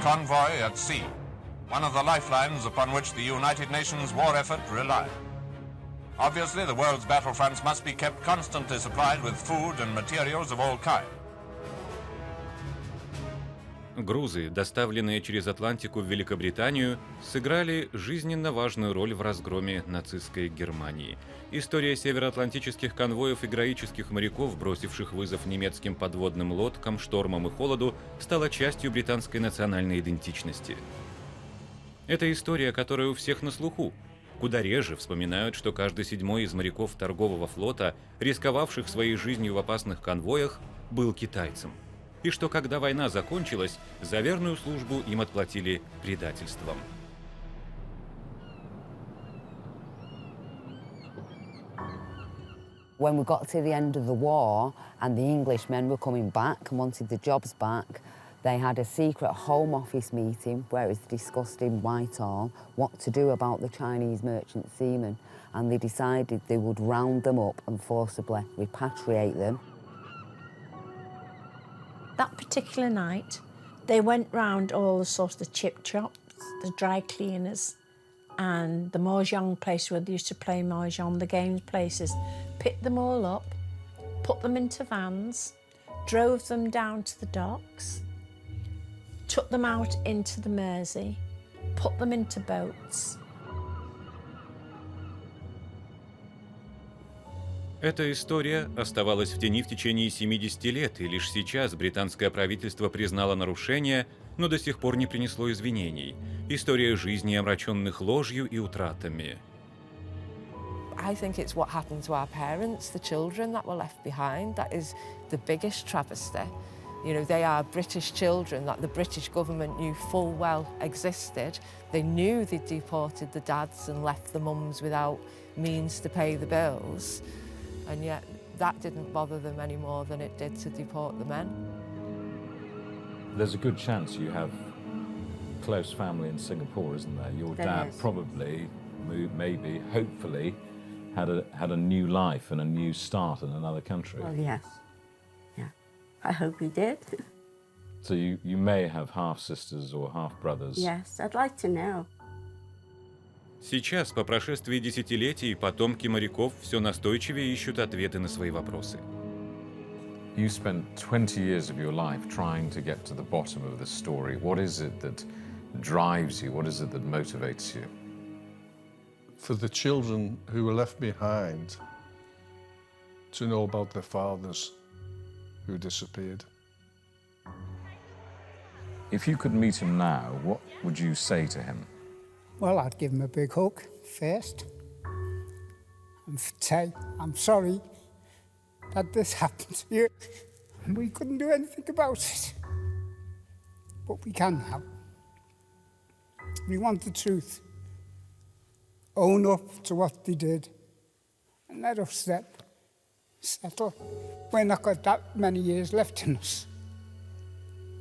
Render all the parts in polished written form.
convoy at sea, one of the lifelines upon which the United Nations war effort relied. Obviously, the world's battlefronts must be kept constantly supplied with food and materials of all kinds. Грузы, доставленные через Атлантику в Великобританию, сыграли жизненно важную роль в разгроме нацистской Германии. История североатлантических конвоев и героических моряков, бросивших вызов немецким подводным лодкам, штормам и холоду, стала частью британской национальной идентичности. Это история, которая у всех на слуху. Куда реже вспоминают, что каждый седьмой из моряков торгового флота, рисковавших своей жизнью в опасных конвоях, был китайцем. И что, когда война закончилась, за верную службу им отплатили предательством. When we got to the end of the war and the Englishmen were coming back and wanted the jobs back, they had a secret Home Office meeting where it was discussed in Whitehall what to do about the Chinese merchant seamen, and they decided they would round them up and forcibly repatriate them. That particular night, they went round all the sort of chip shops, the dry cleaners, and the mahjong place where they used to play mahjong, the games places, picked them all up, put them into vans, drove them down to the docks, took them out into the Mersey, put them into boats. Эта история оставалась в тени в течение 70 лет, и лишь сейчас британское правительство признало нарушения, но до сих пор не принесло извинений. История жизни, омраченных ложью и утратами. I think it's what happened to our parents, the children that were left behind. That is the biggest travesty. You know, they are British children that the British government knew full well existed. They knew they deported the dads and left the mums without means to pay the bills. And yet that didn't bother them any more than it did to deport the men. There's a good chance you have close family in Singapore, isn't there? Your dad probably, maybe, hopefully, had a new life and a new start in another country. Well, yes. Yeah. I hope he did. So you may have half-sisters or half-brothers. Yes, I'd like to know. Сейчас, по прошествии десятилетий, потомки моряков все настойчивее ищут ответы на свои вопросы. You spent 20 years of your life trying to get to the bottom of this story. What is it that drives you? What is it that motivates you? For the children who were left behind to know about their fathers who disappeared. If you could meet him now, what would you say to him? Well, I'd give him a big hug first and say, I'm sorry that this happened to you. We couldn't do anything about it, but we can now. We want the truth. Own up to what they did and let us settle. We're not got that many years left in us,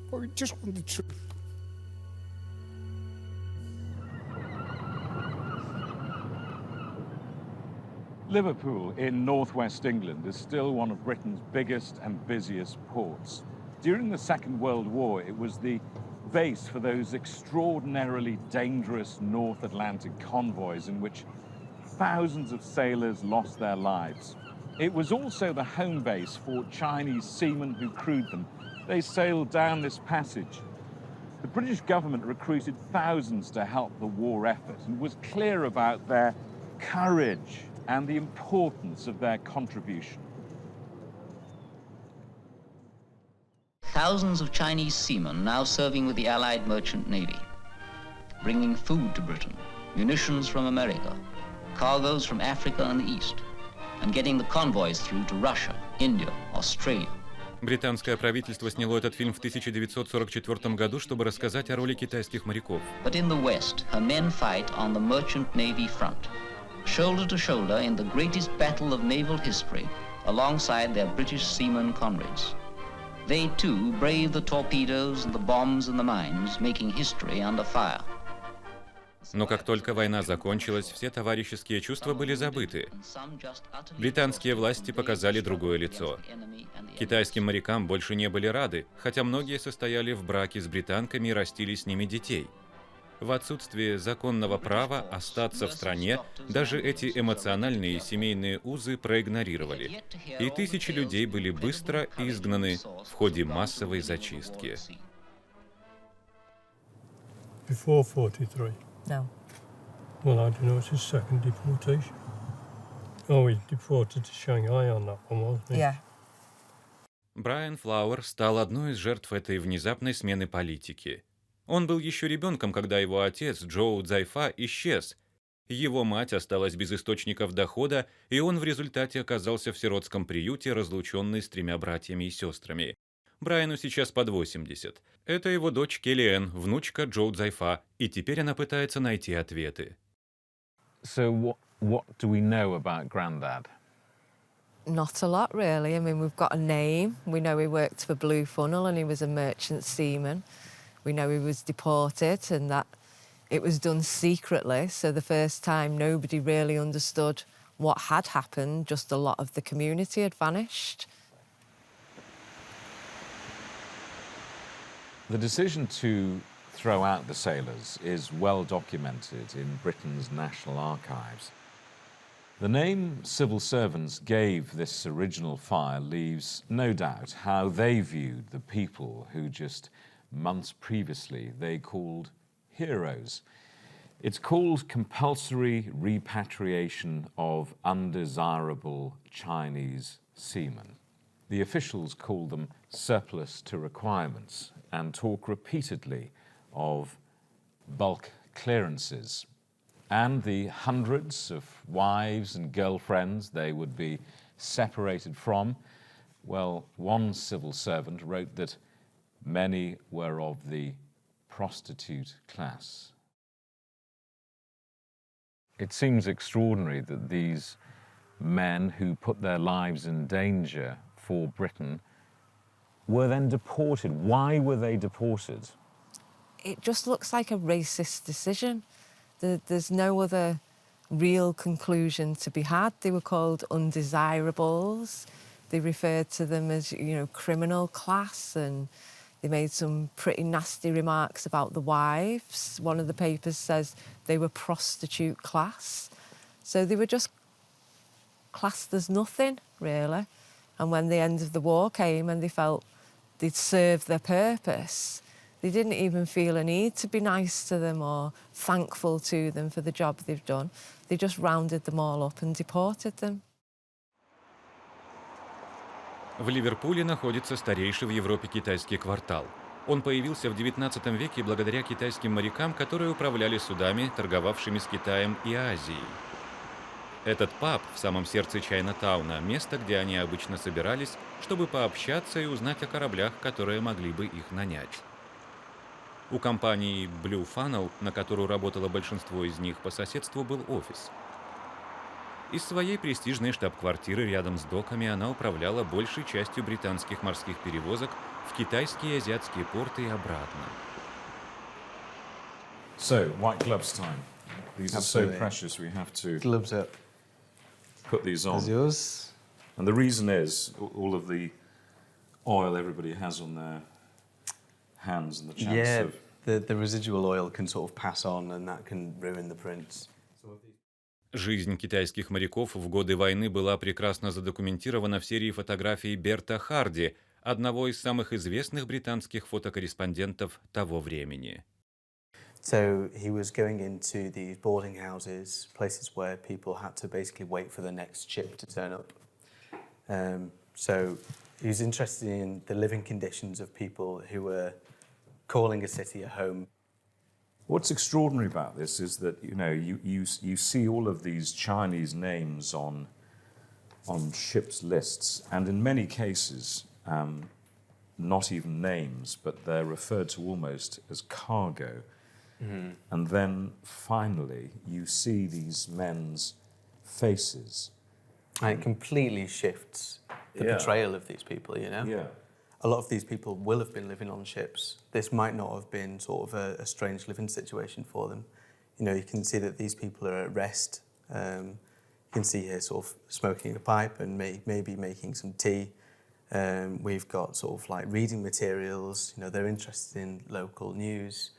but we just want the truth. Liverpool in northwest England is still one of Britain's biggest and busiest ports. During the Second World War, it was the base for those extraordinarily dangerous North Atlantic convoys in which thousands of sailors lost their lives. It was also the home base for Chinese seamen who crewed them. They sailed down this passage. The British government recruited thousands to help the war effort and was clear about their courage and the importance of their contribution. Thousands of Chinese seamen now serving with the Allied Merchant Navy, bringing food to Britain, munitions from America, cargoes from Africa and the East, and getting the convoys through to Russia, India, Australia. Британское правительство сняло этот фильм в 1944 году, чтобы рассказать о роли китайских моряков. But in the West, her men fight on the Merchant Navy front, shoulder to shoulder in the greatest battle of naval history, alongside their British seamen comrades. They too brave the torpedoes and the bombs and the mines, making history under fire. Но как только война закончилась, все товарищеские чувства были забыты. Британские власти показали другое лицо. Китайским морякам больше не были рады, хотя многие состояли в браке с британками и растили с ними детей. В отсутствие законного права остаться в стране даже эти эмоциональные семейные узы проигнорировали, и тысячи людей были быстро изгнаны в ходе массовой зачистки. Before 43? No. Well, I don't know, it's his second deportation. Oh, he deported to Shanghai on that one, wasn't he? Yeah. Брайан Флауэр стал одной из жертв этой внезапной смены политики. Он был еще ребенком, когда его отец, Джоу Цзайфа, исчез. Его мать осталась без источников дохода, и он в результате оказался в сиротском приюте, разлученный с 3 братьями и сестрами. Брайану сейчас под 80. Это его дочь Келлиэн, внучка Джоу Цзайфа, и теперь она пытается найти ответы. So what do we know about Grandad? Not a lot, really. I mean, we've got a name. We know he worked for Blue Funnel and he was a merchant seaman. We know he was deported and that it was done secretly. So the first time nobody really understood what had happened. Just a lot of the community had vanished. The decision to throw out the sailors is well documented in Britain's National Archives. The name civil servants gave this original fire leaves no doubt how they viewed the people who just months previously they called heroes. It's called compulsory repatriation of undesirable Chinese seamen. The officials call them surplus to requirements and talk repeatedly of bulk clearances and the hundreds of wives and girlfriends they would be separated from. Well, one civil servant wrote that many were of the prostitute class. It seems extraordinary that these men who put their lives in danger for Britain were then deported. Why were they deported? It just looks like a racist decision. There's no other real conclusion to be had. They were called undesirables. They referred to them as, criminal class, and they made some pretty nasty remarks about the wives. One of the papers says they were prostitute class. So they were just classed as nothing, really. And when the end of the war came and they felt they'd served their purpose, they didn't even feel a need to be nice to them or thankful to them for the job they've done. They just rounded them all up and deported them. В Ливерпуле находится старейший в Европе китайский квартал. Он появился в XIX веке благодаря китайским морякам, которые управляли судами, торговавшими с Китаем и Азией. Этот паб в самом сердце Чайна-тауна – место, где они обычно собирались, чтобы пообщаться и узнать о кораблях, которые могли бы их нанять. У компании Blue Funnel, на которую работало большинство из них, по соседству был офис. Из своей престижной штаб-квартиры рядом с доками она управляла большей частью британских морских перевозок в китайские и азиатские порты и обратно. So, white gloves time. These Absolutely. are so precious, we have to Gloves up. put these on. As yours. And the reason is all of the oil everybody has on their hands and the chance Yeah, of... the residual oil can sort of pass on and that can ruin the prints. Жизнь китайских моряков в годы войны была прекрасно задокументирована в серии фотографий Берта Харди, одного из самых известных британских фотокорреспондентов того времени. So he was going into these boarding houses, places where people had to basically wait for the next ship to turn up. So he was interested in the living conditions of people who were calling a city a home. What's extraordinary about this is that, you see all of these Chinese names on ships' lists, and in many cases, not even names, but they're referred to almost as cargo. Mm-hmm. And then, finally, you see these men's faces. And it completely shifts the portrayal of these people, Yeah. A lot of these people will have been living on ships. This might not have been sort of a strange living situation for them. You know, you can see that these people are at rest. You can see here sort of smoking a pipe and maybe making some tea. We've got sort of like reading materials. You know, they're interested in local news.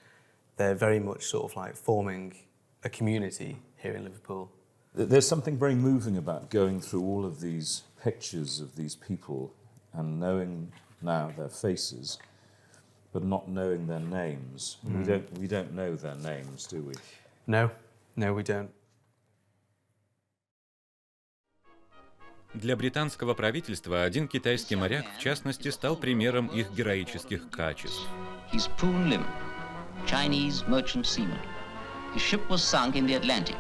They're very much sort of like forming a community here in Liverpool. There's something very moving about going through all of these pictures of these people and knowing now their faces, but not knowing their names. We don't know their names, do we? No, we don't. Для британского правительства один китайский моряк, в частности, стал примером их героических качеств. He's Poon Lim, Chinese merchant seaman. His ship was sunk in the Atlantic,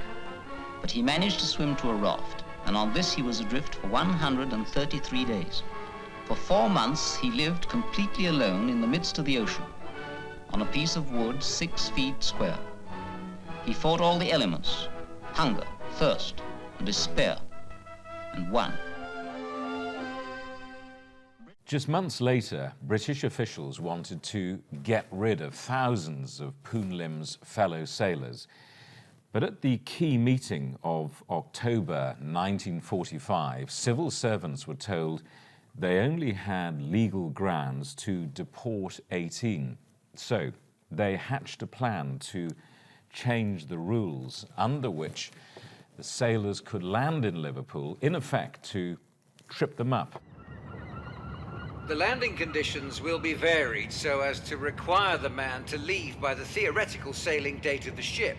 but he managed to swim to a raft, and on this he was adrift for 133 days. For 4 months he lived completely alone in the midst of the ocean, on a piece of wood 6 feet square. He fought all the elements, hunger, thirst, and despair, and won. Just months later, British officials wanted to get rid of thousands of Poon Lim's fellow sailors. But at the key meeting of October 1945, civil servants were told they only had legal grounds to deport 18. So they hatched a plan to change the rules under which the sailors could land in Liverpool, in effect to trip them up. The landing conditions will be varied so as to require the man to leave by the theoretical sailing date of the ship.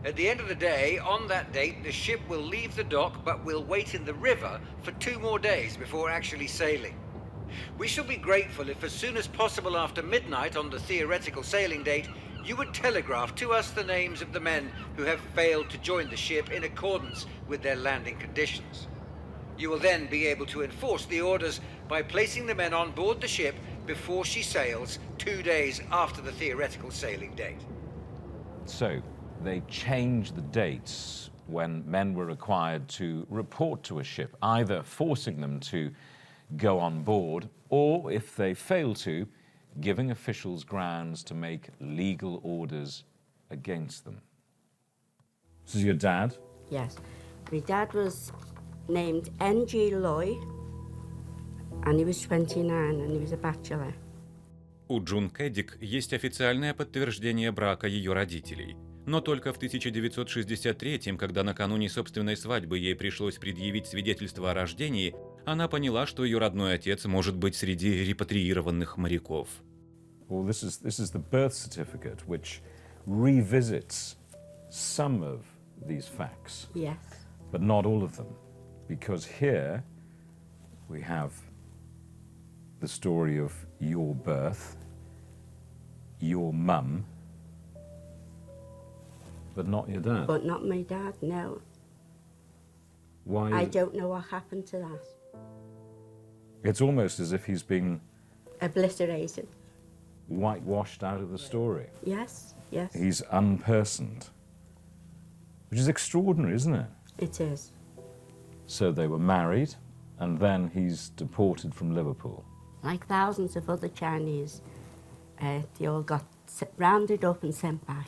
At the end of the day, on that date, the ship will leave the dock but will wait in the river for 2 more days before actually sailing. We shall be grateful if as soon as possible after midnight on the theoretical sailing date, you would telegraph to us the names of the men who have failed to join the ship in accordance with their landing conditions. You will then be able to enforce the orders by placing the men on board the ship before she sails 2 days after the theoretical sailing date. So they changed the dates when men were required to report to a ship, either forcing them to go on board or, if they failed to, giving officials grounds to make legal orders against them. This is your dad? Yes. My dad was named N.G. Loy, and he was 29, and he was a bachelor. У Джун Кэддик есть официальное подтверждение брака ее родителей. Но только в 1963-м, когда накануне собственной свадьбы ей пришлось предъявить свидетельство о рождении, она поняла, что ее родной отец может быть среди репатриированных моряков. Well, this is the birth certificate, which revisits some of these facts. Yes. But not all of them. Because here we have the story of your birth, your mum, but not your dad. But not my dad, no. Why? I don't know what happened to that. It's almost as if he's been Obliterated. whitewashed out of the story. Yes, yes. He's unpersoned, which is extraordinary, isn't it? It is. So they were married, and then he's deported from Liverpool. Like thousands of other Chinese, they all got rounded up and sent back.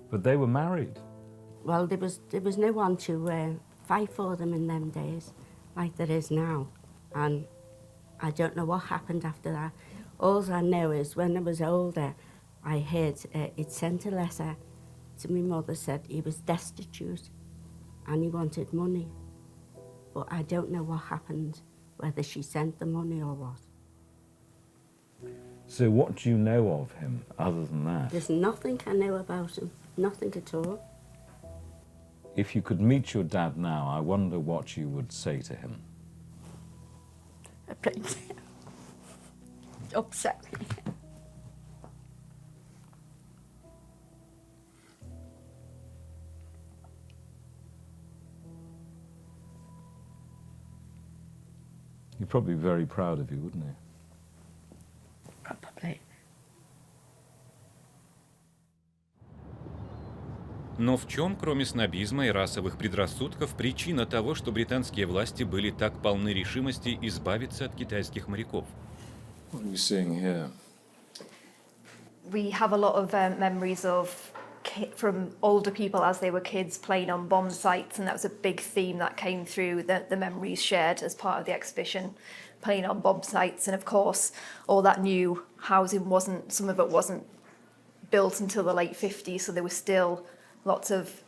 But they were married. Well, there was no one to fight for them in them days, like there is now. And I don't know what happened after that. All I know is when I was older, I heard it sent a letter to my mother, said he was destitute and he wanted money. But I don't know what happened, whether she sent the money or what. So what do you know of him other than that? There's nothing I know about him, nothing at all. If you could meet your dad now, I wonder what you would say to him. It upset me. He'd probably be very proud of you, wouldn't he? Probably. Но в чем, кроме снобизма и расовых предрассудков, причина того, что британские власти были так полны решимости избавиться от китайских моряков? What are we seeing here? We have a lot of memories of from older people as they were kids playing on bomb sites, and that was a big theme that came through the memories shared as part of the exhibition, playing on bomb sites. And of course, all that new housing some of it wasn't built until the late 50s, so there were still lots of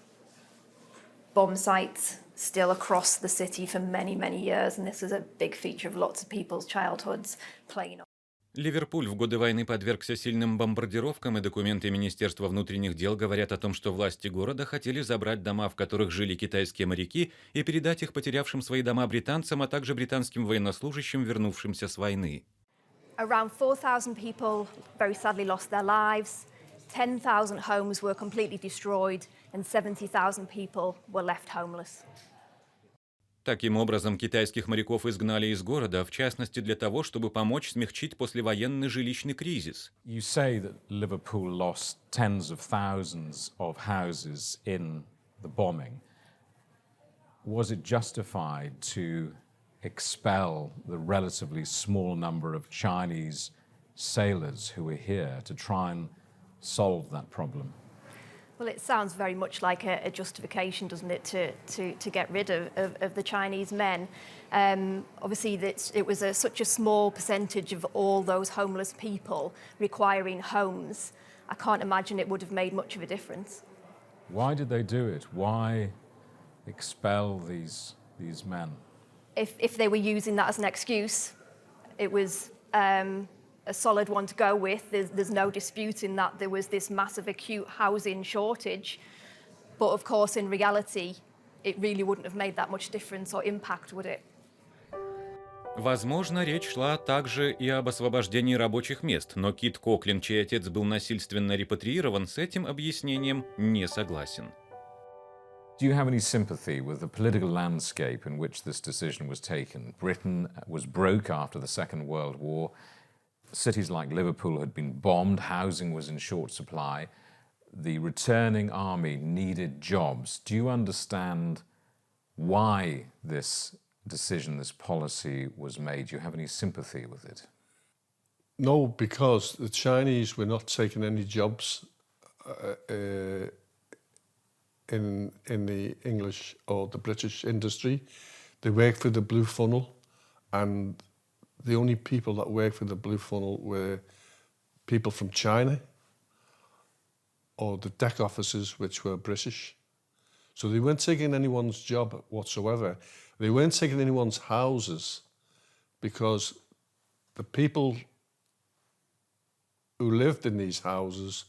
bomb sites still across the city for many, many years, and this was a big feature of lots of people's childhoods, playing on. Ливерпуль в годы войны подвергся сильным бомбардировкам, и документы Министерства внутренних дел говорят о том, что власти города хотели забрать дома, в которых жили китайские моряки, и передать их потерявшим свои дома британцам, а также британским военнослужащим, вернувшимся с войны. Around 4,000 people very sadly lost their lives. 10,000 homes were completely destroyed, and 70,000 people were left homeless. Таким образом, китайских моряков изгнали из города, в частности для того, чтобы помочь смягчить послевоенный жилищный кризис. You say that Liverpool lost tens of thousands of houses in the bombing. Was it justified to expel the relatively small number of Chinese sailors who were here to try and solve that problem? Well, it sounds very much like a justification, doesn't it, to get rid of the Chinese men. Obviously, it was such a small percentage of all those homeless people requiring homes. I can't imagine it would have made much of a difference. Why did they do it? Why expel these men? If they were using that as an excuse, it was a solid one to go with. There's no disputing that there was this massive acute housing shortage. But of course, in reality, it really wouldn't have made that much difference or impact, would it? Возможно, речь шла также и об освобождении рабочих мест, но Кит Коклин, чей отец был насильственно репатриирован, с этим объяснением не согласен. Do you have any sympathy with the political landscape in which this decision was taken? Britain was broke after the Second World War. Cities like Liverpool had been bombed, housing was in short supply. The returning army needed jobs. Do you understand why this decision, this policy was made? Do you have any sympathy with it? No, because the Chinese were not taking any jobs in the English or the British industry. They worked for the Blue Funnel, and the only people that worked for the Blue Funnel were people from China or the deck officers, which were British. So they weren't taking anyone's job whatsoever. They weren't taking anyone's houses, because the people who lived in these houses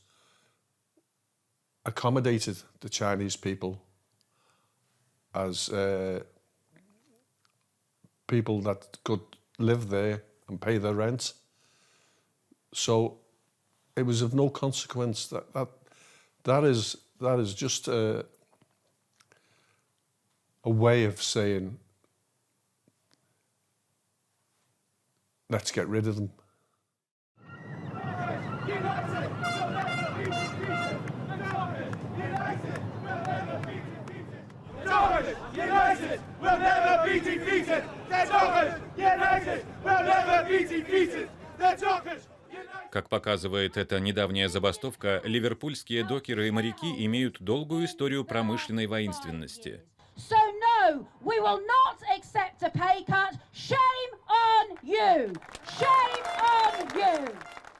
accommodated the Chinese people as people that could live there and pay their rent. So it was of no consequence. That is just a way of saying, let's get rid of them. United will never be defeated. The Dockers United will never be defeated. The Dockers. Как показывает эта недавняя забастовка, ливерпульские докеры и моряки имеют долгую историю промышленной воинственности. So no, we will not accept a pay cut. Shame on you. Shame on you.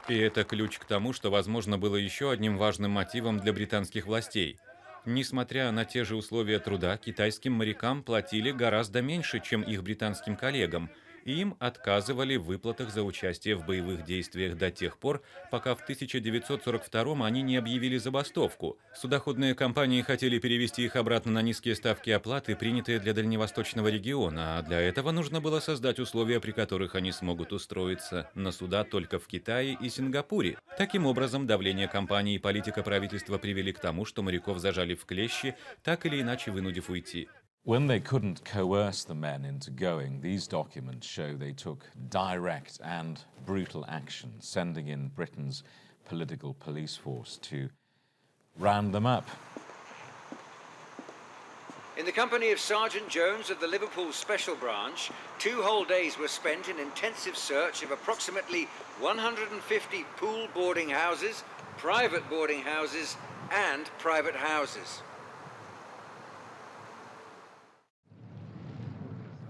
И это ключ к тому, что, возможно, было еще одним важным мотивом для британских властей. Несмотря на те же условия труда, китайским морякам платили гораздо меньше, чем их британским коллегам, и им отказывали в выплатах за участие в боевых действиях до тех пор, пока в 1942-м они не объявили забастовку. Судоходные компании хотели перевести их обратно на низкие ставки оплаты, принятые для дальневосточного региона, а для этого нужно было создать условия, при которых они смогут устроиться на суда только в Китае и Сингапуре. Таким образом, давление компаний и политика правительства привели к тому, что моряков зажали в клещи, так или иначе вынудив уйти. When they couldn't coerce the men into going, these documents show they took direct and brutal action, sending in Britain's political police force to round them up. In the company of Sergeant Jones of the Liverpool Special Branch, 2 whole days were spent in intensive search of approximately 150 pool boarding houses, private boarding houses, and private houses.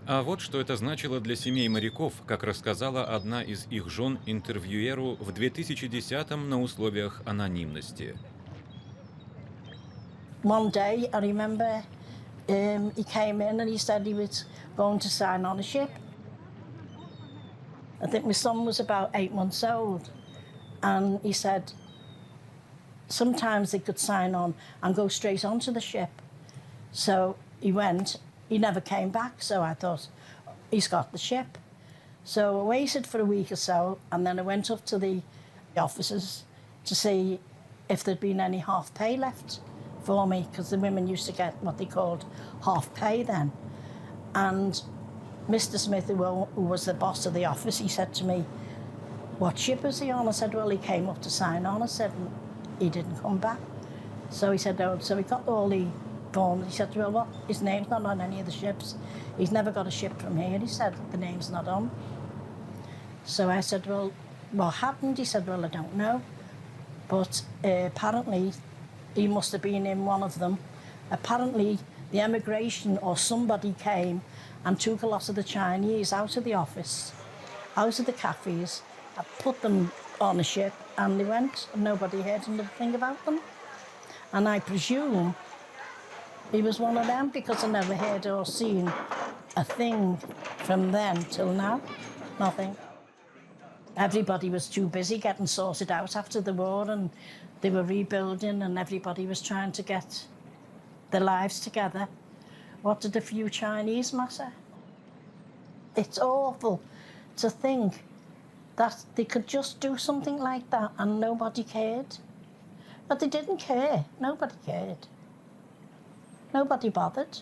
А вот что это значило для семей моряков, как рассказала одна из их жен интервьюеру в 2010-м на условиях анонимности. One day, I remember, he came in and he said he was going to sign on a ship. I think my son was about 8 months old, and he said sometimes they could sign on and go straight onto the ship. So he went, he never came back, so I thought, he's got the ship. So I waited for a week or so, and then I went up to the officers to see if there'd been any half pay left for me, because the women used to get what they called half pay then. And Mr. Smith, who was the boss of the office, he said to me, what ship is he on? I said, well, he came up to sign on. I said, he didn't come back. So he said, oh, so he got all the forms. He said, well, what? His name's not on any of the ships. He's never got a ship from here. He said, the name's not on. So I said, well, what happened? He said, well, I don't know. But apparently, he must have been in one of them. Apparently, the emigration or somebody came and took a lot of the Chinese out of the office, out of the cafes, and put them on a ship, and they went, and nobody heard anything about them. And I presume he was one of them, because I never heard or seen a thing from then till now. Nothing. Everybody was too busy getting sorted out after the war, and they were rebuilding, and everybody was trying to get their lives together. What did a few Chinese matter? It's awful to think that they could just do something like that and nobody cared. But they didn't care. Nobody cared. Nobody bothered.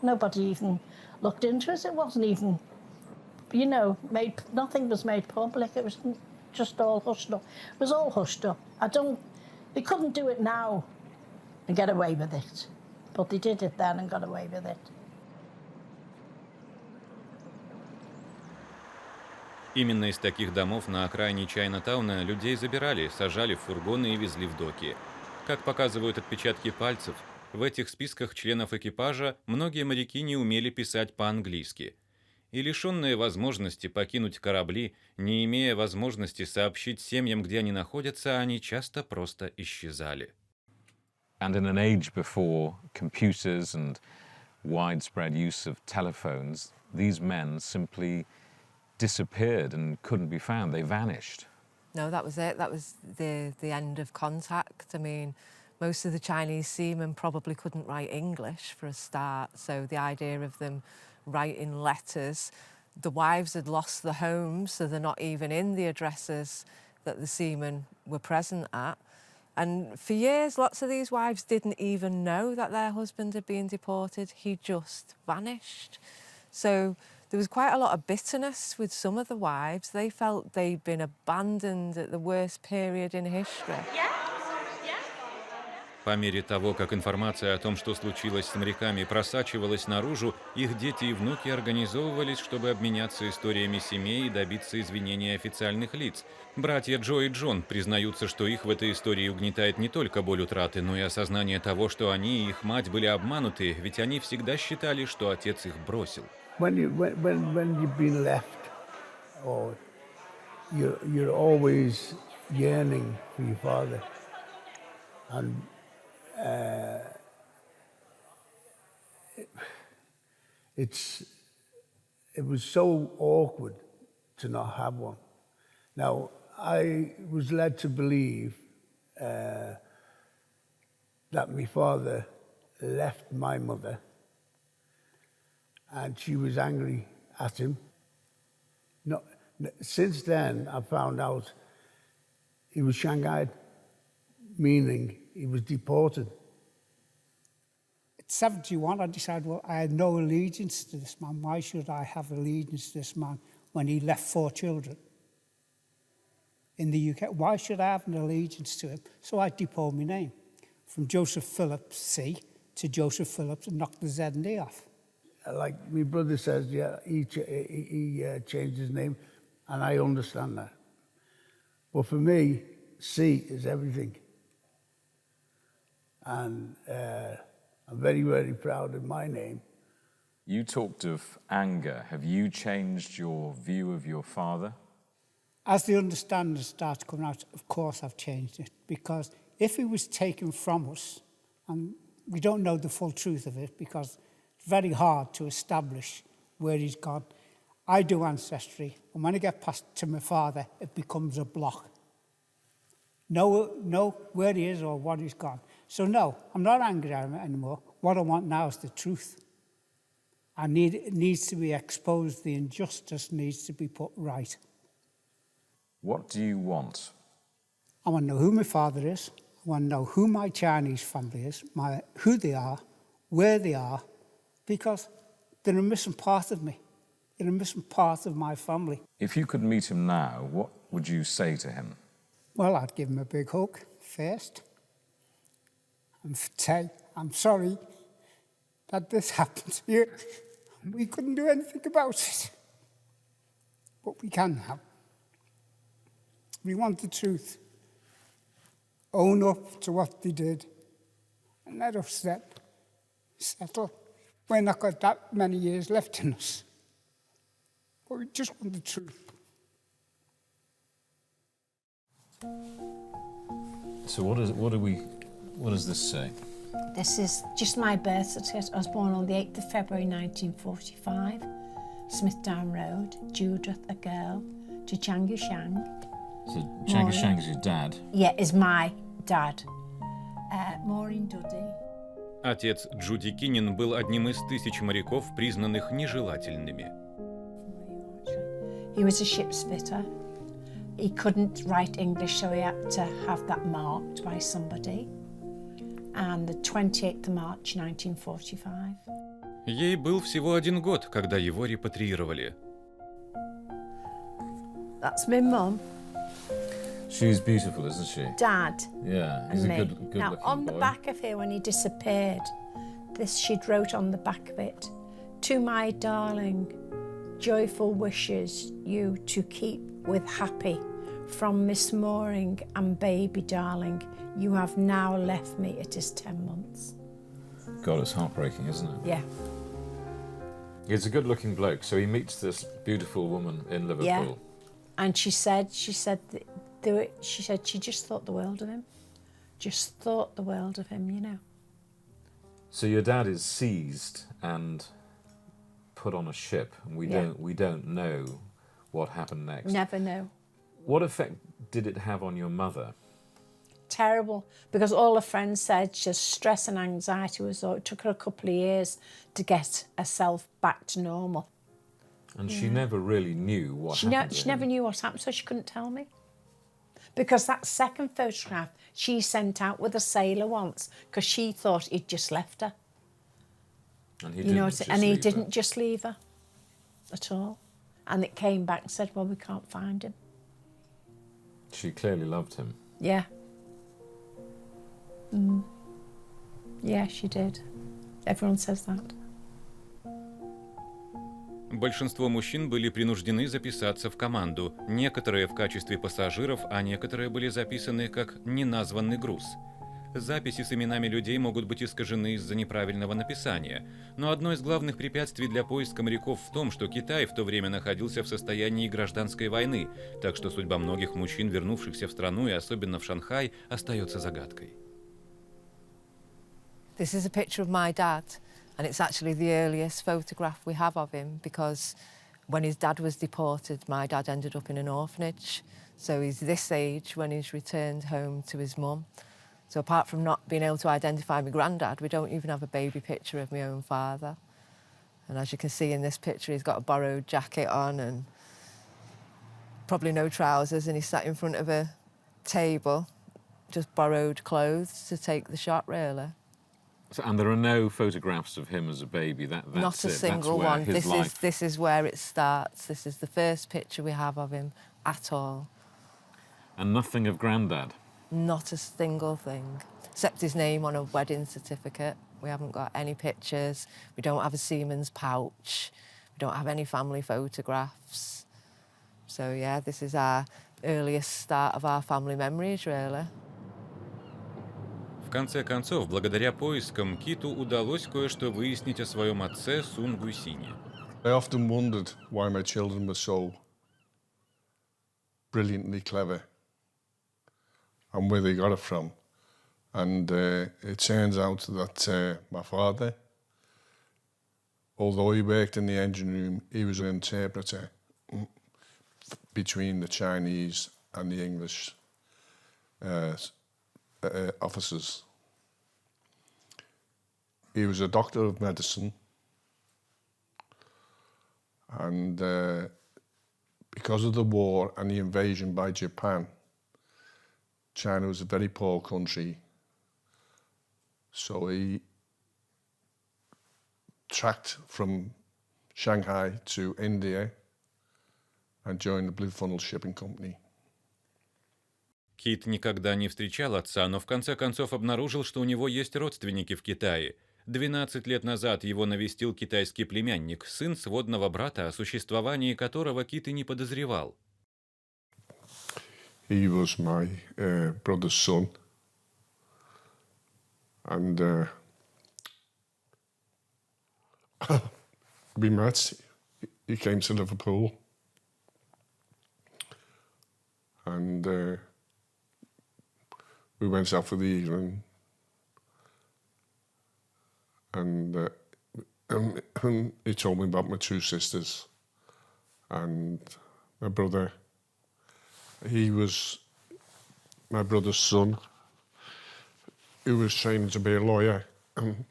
Nobody even looked into it. It wasn't even, you know, nothing was made public. It was just all hushed up. It was all hushed up. They couldn't do it now and get away with it. But they did it then and got away with it. Именно из таких домов на окраине Чайна-тауна людей забирали, сажали в фургоны и везли в доки. Как показывают отпечатки пальцев, в этих списках членов экипажа многие моряки не умели писать по-английски. И лишенные возможности покинуть корабли, не имея возможности сообщить семьям, где они находятся, они часто просто исчезали. And in an age before computers and widespread use of telephones, these men simply disappeared and couldn't be found. They vanished. No, that was it. That was the end of contact. I mean, most of the Chinese seamen probably couldn't write English for a start, so the idea of them writing letters, the wives had lost their homes, so they're not even in the addresses that the seamen were present at. And for years, lots of these wives didn't even know that their husband had been deported. He just vanished. So there was quite a lot of bitterness with some of the wives. They felt they'd been abandoned at the worst period in history. По мере того, как информация о том, что случилось с моряками, просачивалась наружу, их дети и внуки организовывались, чтобы обменяться историями семей и добиться извинений официальных лиц. Братья Джо и Джон признаются, что их в этой истории угнетает не только боль утраты, но и осознание того, что они и их мать были обмануты, ведь они всегда считали, что отец их бросил. When you've been left, or you're always yearning for your father, and it was so awkward to not have one. Now, I was led to believe that my father left my mother, and she was angry at him. No, since then, I found out he was shanghaied, meaning he was deported. At 71, I decided, well, I had no allegiance to this man. Why should I have allegiance to this man when he left 4 children in the UK? Why should I have an allegiance to him? So I deposed my name from Joseph Phillips C to Joseph Phillips and knocked the Z and D off. Like my brother says, yeah, he changed his name, and I understand that. But for me, C is everything. And I'm very, very proud of my name. You talked of anger. Have you changed your view of your father? As the understanding starts coming out, of course I've changed it, because if it was taken from us, and we don't know the full truth of it because it's very hard to establish where he's gone. I do ancestry, and when I get past to my father, it becomes a block. Know where he is or what he's gone. So no, I'm not angry at him anymore. What I want now is the truth. It needs to be exposed. The injustice needs to be put right. What do you want? I want to know who my father is. I want to know who my Chinese family is, who they are, where they are, because they're a missing part of me. They're a missing part of my family. If you could meet him now, what would you say to him? Well, I'd give him a big hug first and say, I'm sorry that this happened to you. We couldn't do anything about it. But we can now. We want the truth. Own up to what they did and let us settle. We're not got that many years left in us. But we just want the truth. So what does this say? This is just my birth certificate. I was born on the 8th of February 1945, Smithdown Road, Judith, a girl, to Changu Shang. So Changu Shang is your dad? Yeah, is my dad. Maureen Duddy. Отец Джуди Киннин был одним из 1000 моряков, признанных нежелательными. He was a ship's fitter. He couldn't write English, so he had to have that marked by somebody. And the 28th of March 1945. Ей был всего 1 год, когда его репатриировали. That's my mum. She's beautiful, isn't she? Dad. Yeah, he's a good now, looking on boy. the back of here, when he disappeared, she'd wrote on the back of it, "To my darling, joyful wishes you to keep with happy. From Miss Mooring and baby darling, you have now left me. It is 10 months." God, it's heartbreaking, isn't it? Yeah. He's a good looking bloke, so he meets this beautiful woman in Liverpool. Yeah. And she said she just thought the world of him. Just thought the world of him, you know. So your dad is seized and put on a ship, and we don't know what happened next. Never know. What effect did it have on your mother? Terrible, because all her friends said just stress and anxiety it took her a couple of years to get herself back to normal. And she never really knew what happened. She never knew what happened, so she couldn't tell me. Because that second photograph she sent out with a sailor once, because she thought he'd just left her. And he didn't just leave her at all. And it came back and said, well, we can't find him. She clearly loved him. Yeah. Yeah, she did. Everyone says that. Большинство мужчин были принуждены записаться в команду, некоторые в качестве пассажиров, а некоторые были записаны как неназванный груз. Записи с именами людей могут быть искажены из-за неправильного написания, но одно из главных препятствий для поиска моряков в том, что Китай в то время находился в состоянии гражданской войны, так что судьба многих мужчин, вернувшихся в страну и особенно в Шанхай, остается загадкой. This is a picture of my dad, and it's actually the earliest photograph we have of him, because when his dad was deported, my dad ended up in an orphanage. So he's this age when he's returned home to his mum. So apart from not being able to identify my granddad, we don't even have a baby picture of my own father. And as you can see in this picture, he's got a borrowed jacket on and probably no trousers, and he's sat in front of a table, just borrowed clothes to take the shot, really. So, and there are no photographs of him as a baby. That's not a single one. This is where it starts. This is the first picture we have of him at all. And nothing of Grandad? Not a single thing, except his name on a wedding certificate. We haven't got any pictures. We don't have a seaman's pouch. We don't have any family photographs. So yeah, this is our earliest start of our family memories, really. В конце концов, благодаря поискам, Киту удалось кое-что выяснить о своем отце Сун Гуйсине. I often wondered why my children were so brilliantly clever and where they got it from. And it turns out that my father, although he worked in the engine room, he was an interpreter between the Chinese and the English officers. He was a doctor of medicine, and because of the war and the invasion by Japan, China was a very poor country. So he tracked from Shanghai to India and joined the Blue Funnel Shipping Company. Кит никогда не встречал отца, но в конце концов обнаружил, что у него есть родственники в Китае. 12 лет назад его навестил китайский племянник, сын сводного брата, о существовании которого Кит и не подозревал. He was my brother's son. And we met. He came to Liverpool, and we went out for the evening. And he told me about my two sisters and my brother. He was my brother's son, who was training to be a lawyer and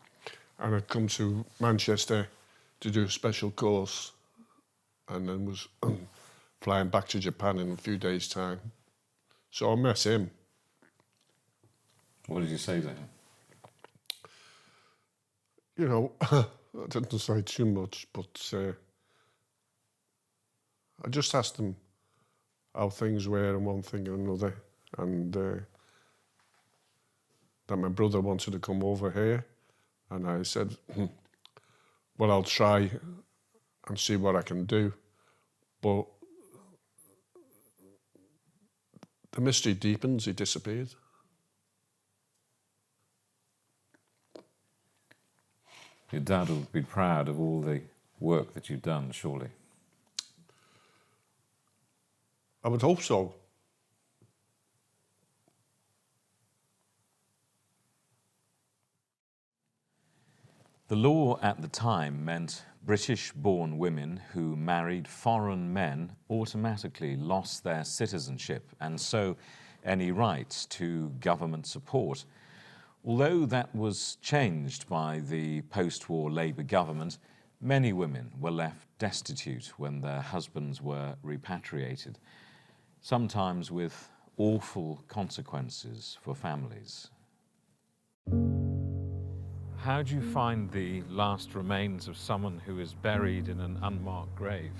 had come to Manchester to do a special course, and then was flying back to Japan in a few days' time. So I met him. What did you say to him? You know, I didn't say too much, but I just asked him how things were and one thing and another, and that my brother wanted to come over here, and I said, well, I'll try and see what I can do, but the mystery deepens. He disappeared. Your dad will be proud of all the work that you've done, surely. I would hope so. The law at the time meant British-born women who married foreign men automatically lost their citizenship and so any rights to government support. Although that was changed by the post-war Labour government, many women were left destitute when their husbands were repatriated, sometimes with awful consequences for families. How do you find the last remains of someone who is buried in an unmarked grave?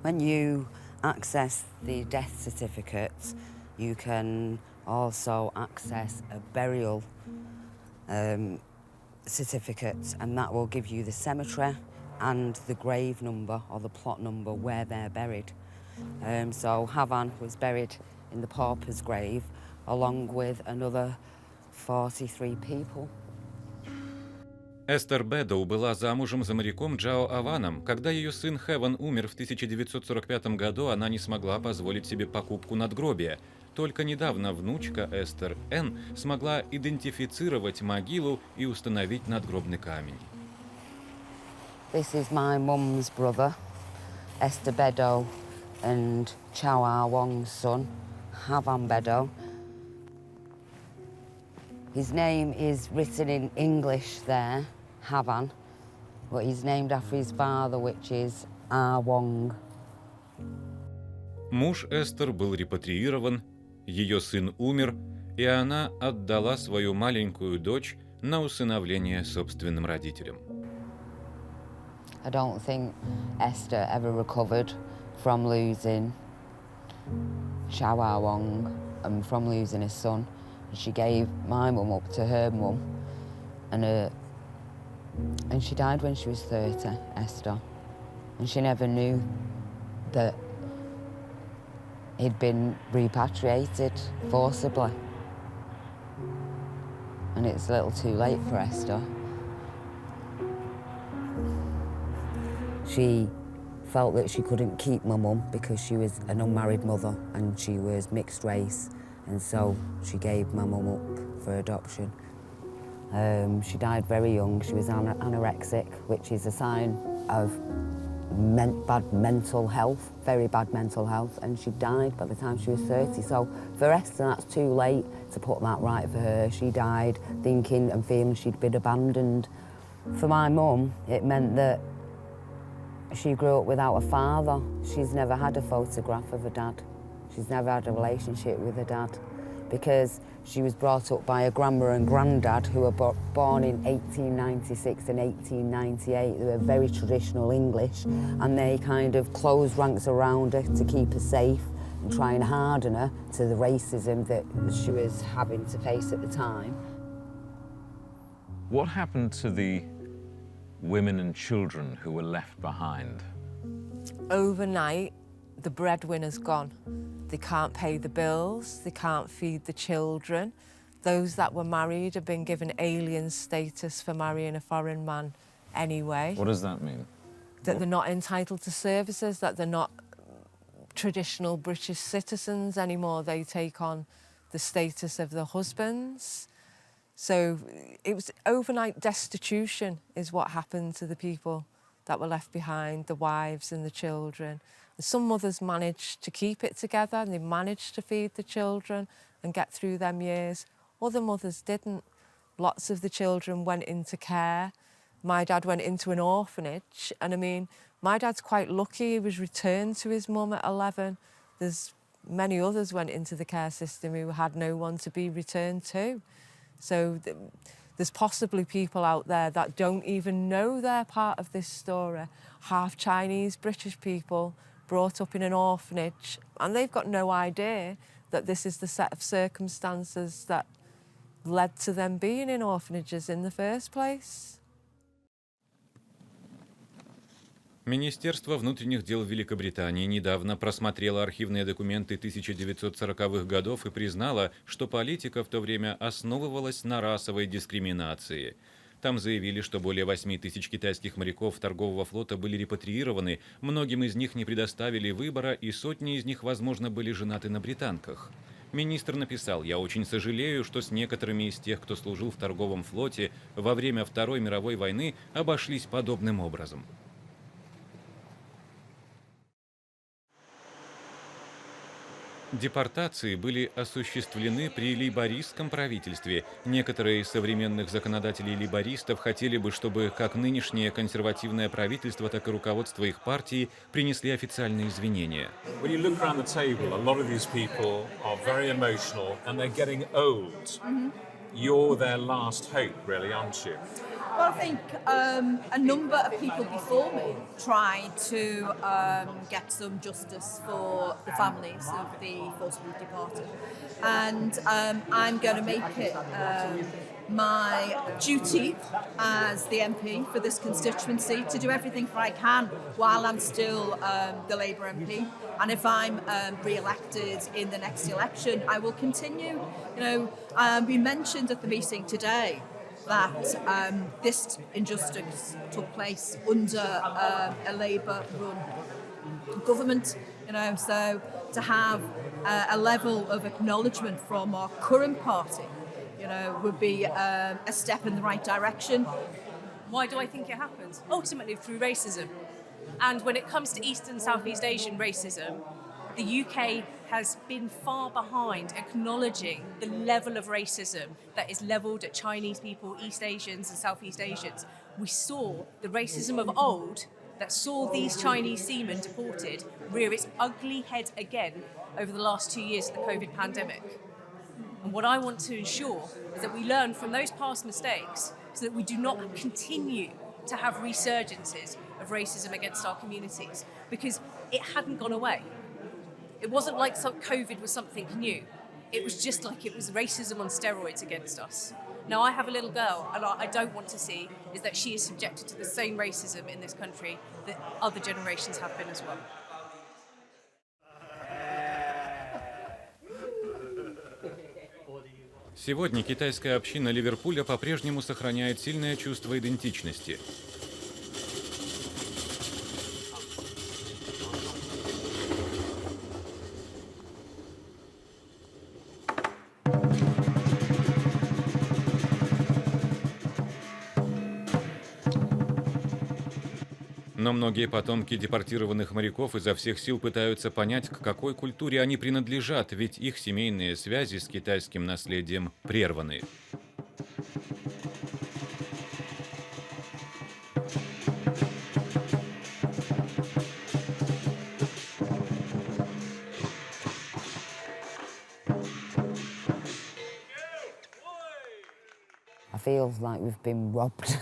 When you access the death certificates, you can also access a burial certificate, and that will give you the cemetery and the grave number or the plot number where they're buried. So Havan was buried in the pauper's grave along with another 43 people. Эстер Бэдоу была замужем за моряком Джао Аваном. Когда ее сын Хеван умер в 1945 году, она не смогла позволить себе покупку надгробия. Только недавно внучка Эстер Н. смогла идентифицировать могилу и установить надгробный камень. This is my mum's brother, Esther Beddoe, and Chow Ah Wong's son, Havan Beddoe. His name is written in English there, Havan, but he's named after his father, which is Ah Wong. Муж Эстер был репатриирован, ее сын умер, и она отдала свою маленькую дочь на усыновление собственным родителям. I don't think Esther ever recovered from losing Chow Ah Wong and from losing his son. She gave my mum up to her mum, and she died when she was 30, Esther. And she never knew that he'd been repatriated forcibly. and it's a little too late for Esther. She felt that she couldn't keep my mum because she was an unmarried mother and she was mixed race, and so she gave my mum up for adoption. She died very young. She was anorexic, which is a sign of bad mental health, very bad mental health, and she died by the time she was 30. So for Esther, that's too late to put that right for her. She died thinking and feeling she'd been abandoned. For my mum, it meant that she grew up without a father. She's never had a photograph of a dad. She's never had a relationship with a dad because she was brought up by a grandma and granddad who were born in 1896 and 1898. They were very traditional English, and they kind of closed ranks around her to keep her safe and try and harden her to the racism that she was having to face at the time. What happened to the women and children who were left behind? Overnight, the breadwinner's gone. They can't pay the bills, they can't feed the children. Those that were married have been given alien status for marrying a foreign man anyway. What does that mean? That they're not entitled to services, that they're not traditional British citizens anymore. They take on the status of the husbands. So it was overnight destitution is what happened to the people that were left behind, the wives and the children. Some mothers managed to keep it together and they managed to feed the children and get through them years. Other mothers didn't. Lots of the children went into care. My dad went into an orphanage, and I mean, my dad's quite lucky. He was returned to his mum at 11. There's many others went into the care system who had no one to be returned to. So there's possibly people out there that don't even know they're part of this story. Half Chinese, British people brought up in an orphanage, and they've got no idea that this is the set of circumstances that led to them being in orphanages in the first place. Министерство внутренних дел Великобритании недавно просмотрело архивные документы 1940-х годов и признало, что политика в то время основывалась на расовой дискриминации. Там заявили, что более 8 тысяч китайских моряков торгового флота были репатриированы, многим из них не предоставили выбора, и сотни из них, возможно, были женаты на британках. Министр написал: «Я очень сожалею, что с некоторыми из тех, кто служил в торговом флоте во время Второй мировой войны, обошлись подобным образом». Депортации были осуществлены при лейбористском правительстве. Некоторые из современных законодателей лейбористов хотели бы, чтобы как нынешнее консервативное правительство, так и руководство их партии принесли официальные извинения. When you look around the table, a lot of these people are very emotional and they're getting old. You're their last hope, really, aren't you? Well, I think a number of people before me tried to get some justice for the families of the forcibly deported. And I'm going to make it my duty as the MP for this constituency to do everything I can while I'm still the Labour MP. And if I'm re-elected in the next election, I will continue. You know, we mentioned at the meeting today that this injustice took place under a Labour-run government, you know, so to have a level of acknowledgement from our current party, you know, would be a step in the right direction. Why do I think it happens? Ultimately through racism. And when it comes to East and Southeast Asian racism, the UK has been far behind acknowledging the level of racism that is levelled at Chinese people, East Asians and Southeast Asians. We saw the racism of old that saw these Chinese seamen deported rear its ugly head again over the last 2 years of the COVID pandemic. And what I want to ensure is that we learn from those past mistakes so that we do not continue to have resurgences of racism against our communities, because it hadn't gone away. It wasn't like COVID was something new. It was just like it was racism on steroids against us. Now, I have a little girl, and I don't want to see is that she is subjected to the same racism in this country that other generations have been as well. Сегодня китайская община Ливерпуля по-прежнему сохраняет сильное чувство идентичности. Но многие потомки депортированных моряков изо всех сил пытаются понять, к какой культуре они принадлежат, ведь их семейные связи с китайским наследием прерваны. I feel like we've been robbed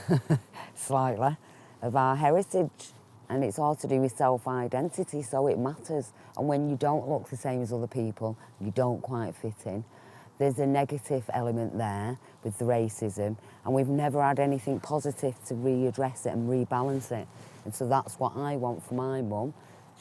slightly of our heritage, and it's all to do with self-identity, so it matters. And when you don't look the same as other people, you don't quite fit in. There's a negative element there with the racism, and we've never had anything positive to readdress it and rebalance it. And so that's what I want for my mum.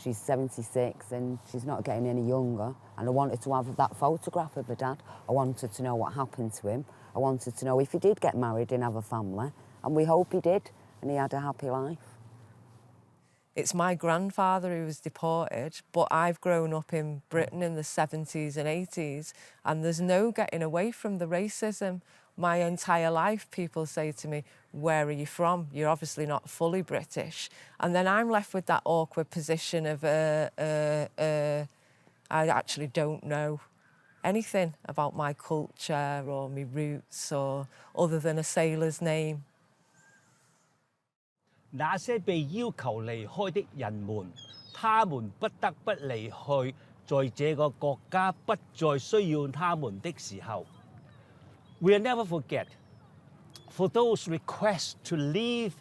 She's 76 and she's not getting any younger, and I wanted to have that photograph of her dad. I wanted to know what happened to him. I wanted to know if he did get married and have a family, and we hope he did, and he had a happy life. It's my grandfather who was deported, but I've grown up in Britain in the 70s and 80s, and there's no getting away from the racism. My entire life, people say to me, where are you from? You're obviously not fully British. And then I'm left with that awkward position of, I actually don't know anything about my culture or my roots or other than a sailor's name. 那些被要求離開的人們，他們不得不離去，在這個國家不再需要他們的時候。We'll never forget, for those requests to leave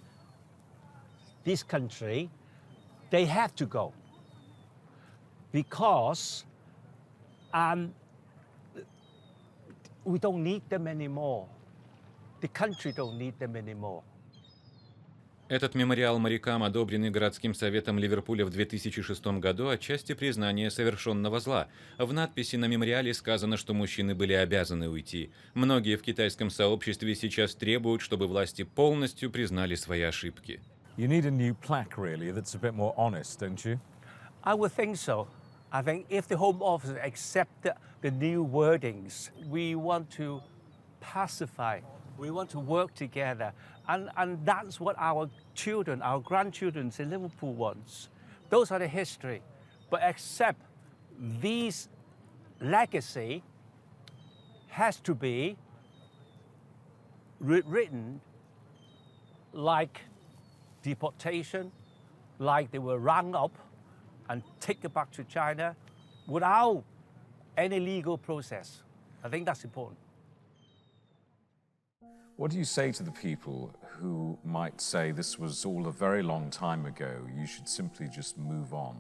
this country, they have to go. Because we don't need them anymore. The country don't need them anymore. Этот мемориал морякам, одобренный городским советом Ливерпуля в 2006 году, отчасти признание совершенного зла. В надписи на мемориале сказано, что мужчины были обязаны уйти. Многие в китайском сообществе сейчас требуют, чтобы власти полностью признали свои ошибки. You need a new plaque, really, that's a bit more honest, don't you? I would think so. I think if the Home Office accept the new wordings, we want to pacify, we want to work together. And that's what our children, our grandchildren in Liverpool wants. Those are the history. But except these legacy has to be written like deportation, like they were rung up and taken back to China without any legal process. I think that's important. What do you say to the people who might say this was all a very long time ago, you should simply just move on?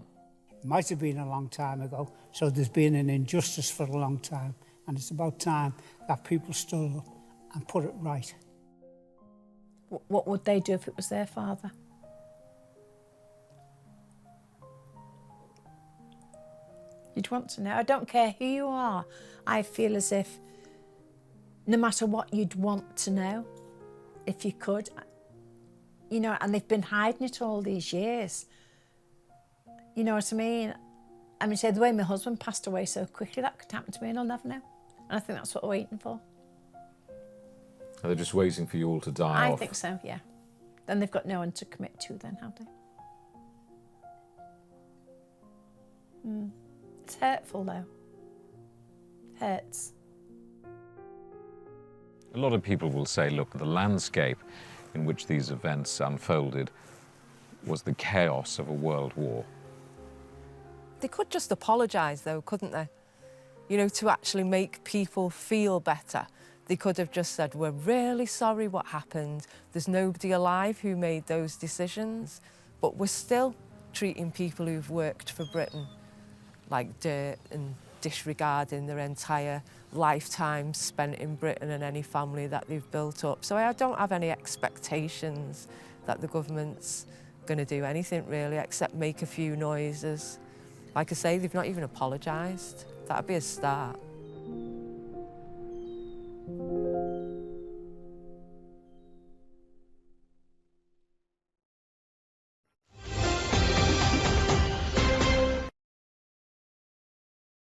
Might have been a long time ago, so there's been an injustice for a long time, and it's about time that people stood up and put it right. What would they do if it was their father? You'd want to know. I don't care who you are. I feel as if no matter what, you'd want to know, if you could. You know, and they've been hiding it all these years. You know what I mean? I mean, say, the way my husband passed away so quickly, that could happen to me and I'll never know. And I think that's what we're waiting for. Are they just waiting for you all to die off? I think so, yeah. Then they've got no one to commit to then, have they? It's hurtful, though. Hurts. A lot of people will say, look, the landscape in which these events unfolded was the chaos of a world war. They could just apologise, though, couldn't they? You know, to actually make people feel better. They could have just said, we're really sorry what happened. There's nobody alive who made those decisions. But we're still treating people who've worked for Britain like dirt and disregarding their entire lifetime spent in Britain and any family that they've built up. So I don't have any expectations that the government's going to do anything really except make a few noises. Like I say, they've not even apologised. That'd be a start.